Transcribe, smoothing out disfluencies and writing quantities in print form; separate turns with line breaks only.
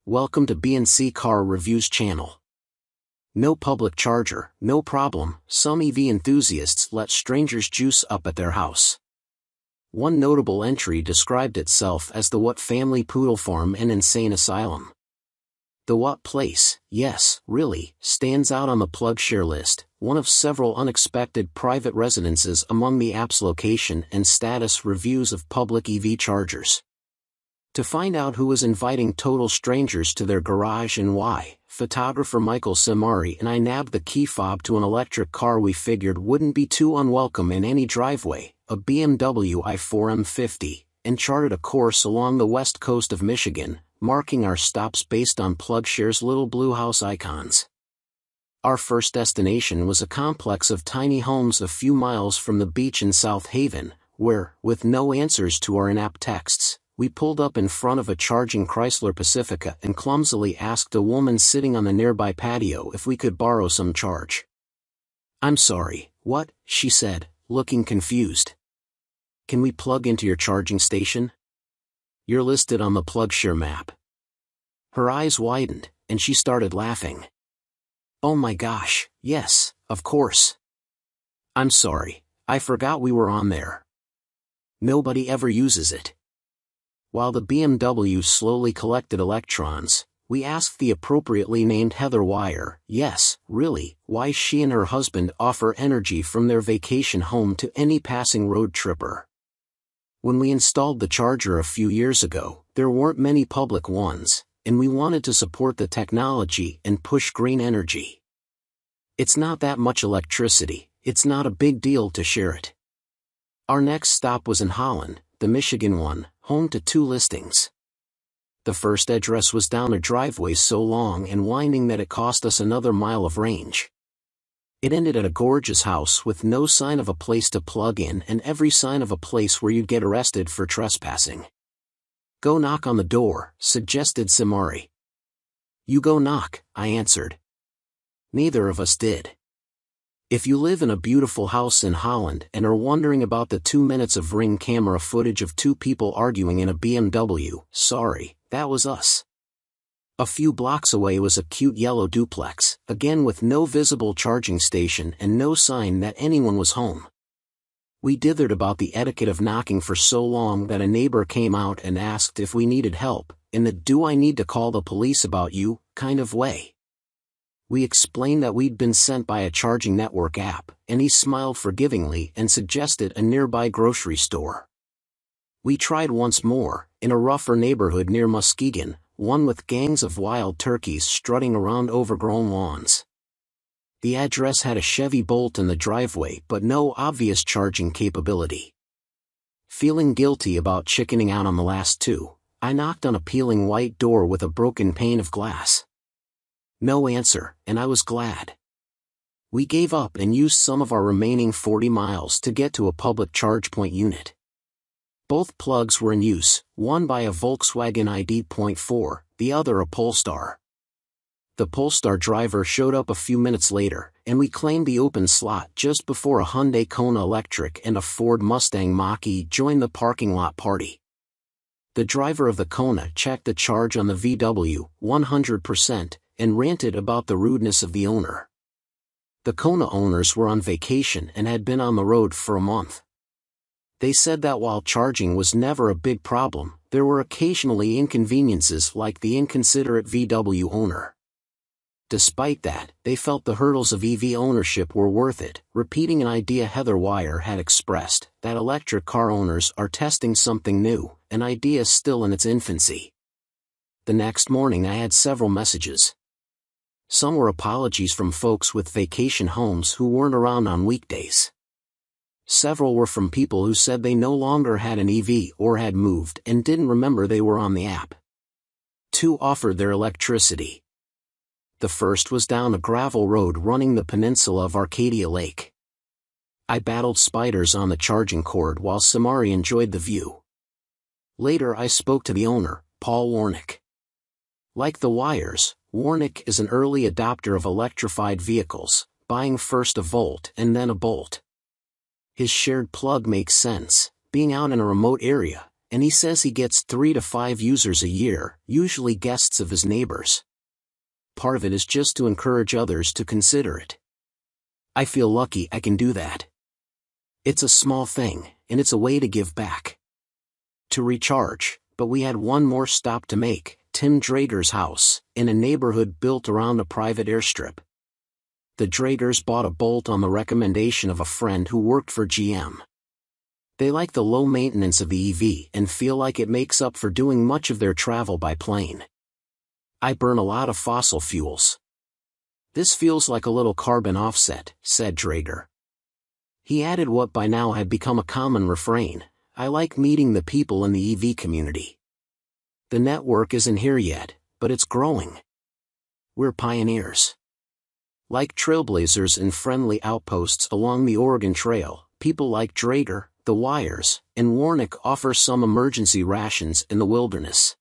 Welcome to B&C Car Reviews channel. No public charger, no problem. Some EV enthusiasts let strangers juice up at their house. One notable entry described itself as the What Family Poodle Farm and Insane Asylum. The What place, yes, really, stands out on the PlugShare list, one of several unexpected private residences among the app's location and status reviews of public EV chargers. To find out who was inviting total strangers to their garage and why, photographer Michael Samari and I nabbed the key fob to an electric car we figured wouldn't be too unwelcome in any driveway, a BMW i4 M50, and charted a course along the west coast of Michigan, marking our stops based on PlugShare's little blue house icons. Our first destination was a complex of tiny homes a few miles from the beach in South Haven, where, with no answers to our in-app texts, we pulled up in front of a charging Chrysler Pacifica and clumsily asked a woman sitting on the nearby patio if we could borrow some charge. "I'm sorry, what?" she said, looking confused. "Can we plug into your charging station? You're listed on the PlugShare map." Her eyes widened, and she started laughing. "Oh my gosh, yes, of course. I'm sorry, I forgot we were on there. Nobody ever uses it." While the BMW slowly collected electrons, we asked the appropriately named Heather Wire, yes, really, why she and her husband offer energy from their vacation home to any passing road tripper. When we installed the charger a few years ago, there weren't many public ones, and we wanted to support the technology and push green energy. It's not that much electricity, it's not a big deal to share it. Our next stop was in Holland, the Michigan one, home to two listings. The first address was down a driveway so long and winding that it cost us another mile of range. It ended at a gorgeous house with no sign of a place to plug in and every sign of a place where you'd get arrested for trespassing. "Go knock on the door," suggested Samari. "You go knock," I answered. Neither of us did. If you live in a beautiful house in Holland and are wondering about the 2 minutes of Ring camera footage of two people arguing in a BMW, sorry, that was us. A few blocks away was a cute yellow duplex, again with no visible charging station and no sign that anyone was home. We dithered about the etiquette of knocking for so long that a neighbor came out and asked if we needed help, in the "do I need to call the police about you" kind of way. We explained that we'd been sent by a charging network app, and he smiled forgivingly and suggested a nearby grocery store. We tried once more, in a rougher neighborhood near Muskegon, one with gangs of wild turkeys strutting around overgrown lawns. The address had a Chevy Bolt in the driveway but no obvious charging capability. Feeling guilty about chickening out on the last two, I knocked on a peeling white door with a broken pane of glass. No answer, and I was glad. We gave up and used some of our remaining 40 miles to get to a public charge point unit. Both plugs were in use, one by a Volkswagen ID.4, the other a Polestar. The Polestar driver showed up a few minutes later, and we claimed the open slot just before a Hyundai Kona Electric and a Ford Mustang Mach-E joined the parking lot party. The driver of the Kona checked the charge on the VW, 100%, and ranted about the rudeness of the owner. The Kona owners were on vacation and had been on the road for a month. They said that while charging was never a big problem, there were occasionally inconveniences like the inconsiderate VW owner. Despite that, they felt the hurdles of EV ownership were worth it, repeating an idea Heather Wire had expressed, that electric car owners are testing something new, an idea still in its infancy. The next morning I had several messages. Some were apologies from folks with vacation homes who weren't around on weekdays. Several were from people who said they no longer had an EV or had moved and didn't remember they were on the app. Two offered their electricity. The first was down a gravel road running the peninsula of Arcadia Lake. I battled spiders on the charging cord while Samari enjoyed the view. Later I spoke to the owner, Paul Warnick. Like the Wires, Warnick is an early adopter of electrified vehicles, buying first a Volt and then a Bolt. His shared plug makes sense, being out in a remote area, and he says he gets 3 to 5 users a year, usually guests of his neighbors. Part of it is just to encourage others to consider it. I feel lucky I can do that. It's a small thing, and it's a way to give back. To recharge, but we had one more stop to make, Tim Drager's house, in a neighborhood built around a private airstrip. The Dragers bought a Bolt on the recommendation of a friend who worked for GM. They like the low maintenance of the EV and feel like it makes up for doing much of their travel by plane. I burn a lot of fossil fuels. This feels like a little carbon offset, said Drager. He added what by now had become a common refrain: I like meeting the people in the EV community. The network isn't here yet, but it's growing. We're pioneers. Like trailblazers in friendly outposts along the Oregon Trail, people like Drager, the Wires, and Warnick offer some emergency rations in the wilderness.